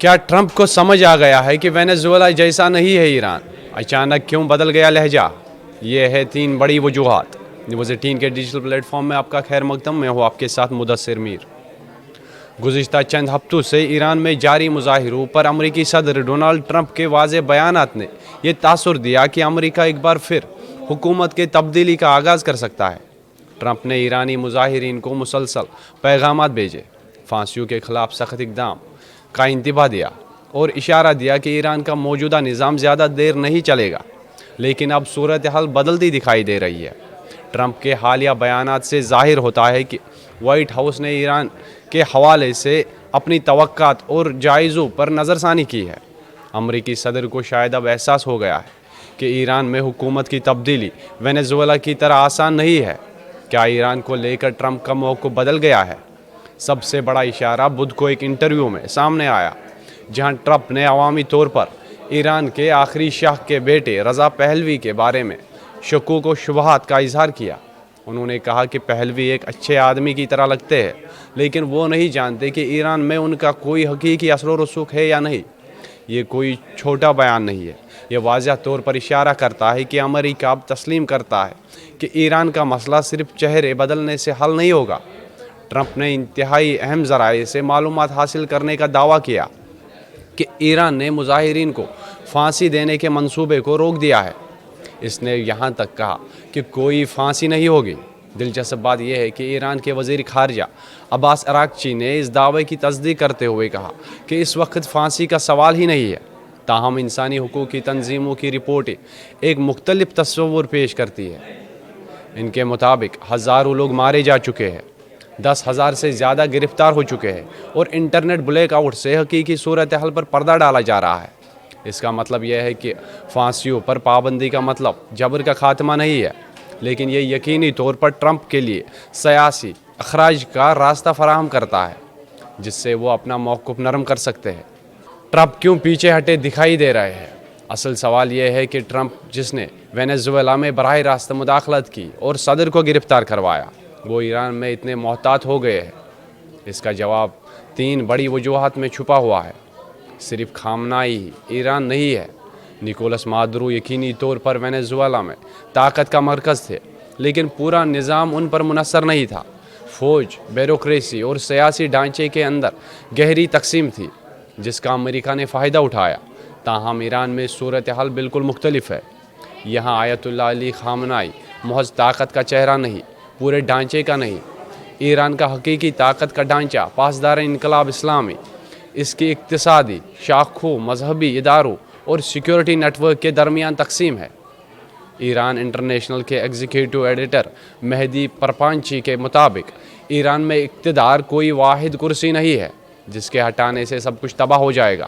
کیا ٹرمپ کو سمجھ آ گیا ہے کہ وینزویلا جیسا نہیں ہے ایران؟ اچانک کیوں بدل گیا لہجہ؟ یہ ہے 3 بڑی وجوہات۔ نیوز 18 کے ڈیجیٹل پلیٹ فارم میں آپ کا خیر مقدم، میں ہوں آپ کے ساتھ مدثر میر۔ گزشتہ چند ہفتوں سے ایران میں جاری مظاہروں پر امریکی صدر ڈونلڈ ٹرمپ کے واضح بیانات نے یہ تاثر دیا کہ امریکہ ایک بار پھر حکومت کے تبدیلی کا آغاز کر سکتا ہے۔ ٹرمپ نے ایرانی مظاہرین کو مسلسل پیغامات بھیجے، پھانسیوں کے خلاف سخت اقدام کا انتباہ دیا اور اشارہ دیا کہ ایران کا موجودہ نظام زیادہ دیر نہیں چلے گا، لیکن اب صورتحال بدلتی دکھائی دے رہی ہے۔ ٹرمپ کے حالیہ بیانات سے ظاہر ہوتا ہے کہ وائٹ ہاؤس نے ایران کے حوالے سے اپنی توقعات اور جائزوں پر نظر ثانی کی ہے۔ امریکی صدر کو شاید اب احساس ہو گیا ہے کہ ایران میں حکومت کی تبدیلی وینزویلا کی طرح آسان نہیں ہے۔ کیا ایران کو لے کر ٹرمپ کا موقف بدل گیا ہے؟ سب سے بڑا اشارہ بدھ کو ایک انٹرویو میں سامنے آیا، جہاں ٹرمپ نے عوامی طور پر ایران کے آخری شاہ کے بیٹے رضا پہلوی کے بارے میں شکوک و شبہات کا اظہار کیا۔ انہوں نے کہا کہ پہلوی ایک اچھے آدمی کی طرح لگتے ہیں، لیکن وہ نہیں جانتے کہ ایران میں ان کا کوئی حقیقی اثر و رسوخ ہے یا نہیں۔ یہ کوئی چھوٹا بیان نہیں ہے، یہ واضح طور پر اشارہ کرتا ہے کہ امریکہ اب تسلیم کرتا ہے کہ ایران کا مسئلہ صرف چہرے بدلنے سے حل نہیں ہوگا۔ ٹرمپ نے انتہائی اہم ذرائع سے معلومات حاصل کرنے کا دعویٰ کیا کہ ایران نے مظاہرین کو پھانسی دینے کے منصوبے کو روک دیا ہے۔ اس نے یہاں تک کہا کہ کوئی پھانسی نہیں ہوگی۔ دلچسپ بات یہ ہے کہ ایران کے وزیر خارجہ عباس اراغچی نے اس دعوے کی تصدیق کرتے ہوئے کہا کہ اس وقت پھانسی کا سوال ہی نہیں ہے۔ تاہم انسانی حقوق کی تنظیموں کی رپورٹیں ایک مختلف تصور پیش کرتی ہے۔ ان کے مطابق ہزاروں لوگ مارے جا چکے ہیں، 10,000 سے زیادہ گرفتار ہو چکے ہیں، اور انٹرنیٹ بلیک آؤٹ سے حقیقی صورتحال پر پردہ ڈالا جا رہا ہے۔ اس کا مطلب یہ ہے کہ پھانسیوں پر پابندی کا مطلب جبر کا خاتمہ نہیں ہے، لیکن یہ یقینی طور پر ٹرمپ کے لیے سیاسی اخراج کا راستہ فراہم کرتا ہے، جس سے وہ اپنا موقف نرم کر سکتے ہیں۔ ٹرمپ کیوں پیچھے ہٹے دکھائی دے رہے ہیں؟ اصل سوال یہ ہے کہ ٹرمپ، جس نے وینزویلا میں براہ راست مداخلت کی اور صدر کو گرفتار کروایا، وہ ایران میں اتنے محتاط ہو گئے ہیں۔ اس کا جواب 3 بڑی وجوہات میں چھپا ہوا ہے۔ صرف خامنائی ہی ایران نہیں ہے۔ نکولس مادورو یقینی طور پر وینزویلا میں طاقت کا مرکز تھے، لیکن پورا نظام ان پر منحصر نہیں تھا۔ فوج، بیوروکریسی اور سیاسی ڈھانچے کے اندر گہری تقسیم تھی، جس کا امریکہ نے فائدہ اٹھایا۔ تاہم ایران میں صورتحال بالکل مختلف ہے۔ یہاں آیت اللہ علی خامنائی محض طاقت کا چہرہ نہیں، پورے ڈھانچے کا نہیں۔ ایران کا حقیقی طاقت کا ڈھانچہ پاسدار انقلاب اسلامی، اس کی اقتصادی شاخوں، مذہبی اداروں اور سیکیورٹی نیٹ ورک کے درمیان تقسیم ہے۔ ایران انٹرنیشنل کے ایگزیکٹو ایڈیٹر مہدی پرپانچی کے مطابق ایران میں اقتدار کوئی واحد کرسی نہیں ہے جس کے ہٹانے سے سب کچھ تباہ ہو جائے گا۔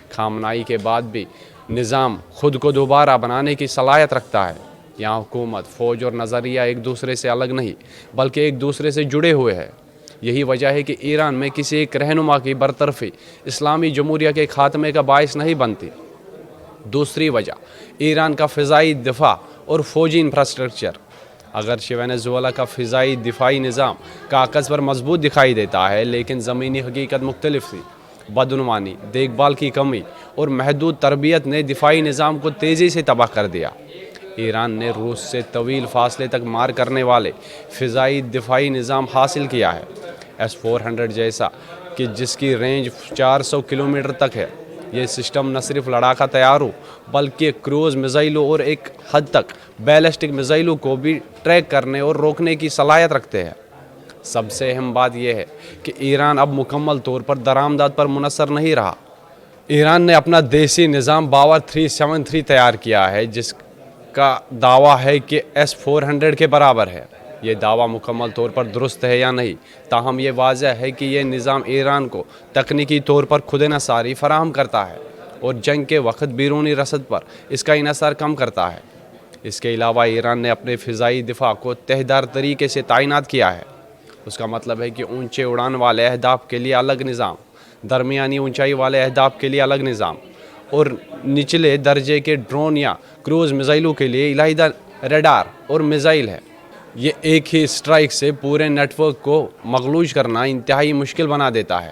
خامنائی کے بعد بھی نظام خود کو دوبارہ بنانے کی صلاحیت رکھتا ہے۔ یہاں حکومت، فوج اور نظریہ ایک دوسرے سے الگ نہیں، بلکہ ایک دوسرے سے جڑے ہوئے ہیں۔ یہی وجہ ہے کہ ایران میں کسی ایک رہنما کی برطرفی اسلامی جمہوریہ کے خاتمے کا باعث نہیں بنتی۔ دوسری وجہ، ایران کا فضائی دفاع اور فوجی انفراسٹرکچر۔ اگرچہ وینزویلا کا فضائی دفاعی نظام کاغذ پر مضبوط دکھائی دیتا ہے، لیکن زمینی حقیقت مختلف تھی۔ بدعنوانی، دیکھ بھال کی کمی اور محدود تربیت نے دفاعی نظام کو تیزی سے تباہ کر دیا۔ ایران نے روس سے طویل فاصلے تک مار کرنے والے فضائی دفاعی نظام حاصل کیا ہے، S-400 جیسا، کہ جس کی رینج 400 کلومیٹر تک ہے۔ یہ سسٹم نہ صرف لڑاکا طیاروں بلکہ کروز میزائلوں اور ایک حد تک بیلسٹک میزائلوں کو بھی ٹریک کرنے اور روکنے کی صلاحیت رکھتے ہیں۔ سب سے اہم بات یہ ہے کہ ایران اب مکمل طور پر درآمدات پر منحصر نہیں رہا۔ ایران نے اپنا دیسی نظام باور 373 تیار کیا ہے، جس کا دعویٰ ہے کہ S-400 کے برابر ہے۔ یہ دعویٰ مکمل طور پر درست ہے یا نہیں، تاہم یہ واضح ہے کہ یہ نظام ایران کو تکنیکی طور پر خود انحصاری فراہم کرتا ہے اور جنگ کے وقت بیرونی رسد پر اس کا انحصار کم کرتا ہے۔ اس کے علاوہ ایران نے اپنے فضائی دفاع کو تہدار طریقے سے تعینات کیا ہے۔ اس کا مطلب ہے کہ اونچے اڑان والے اہداف کے لیے الگ نظام، درمیانی اونچائی والے اہداف کے لیے الگ نظام، اور نچلے درجے کے ڈرون یا کروز میزائلوں کے لیے علیحدہ ریڈار اور میزائل ہے۔ یہ ایک ہی اسٹرائک سے پورے نیٹ ورک کو مغلوب کرنا انتہائی مشکل بنا دیتا ہے۔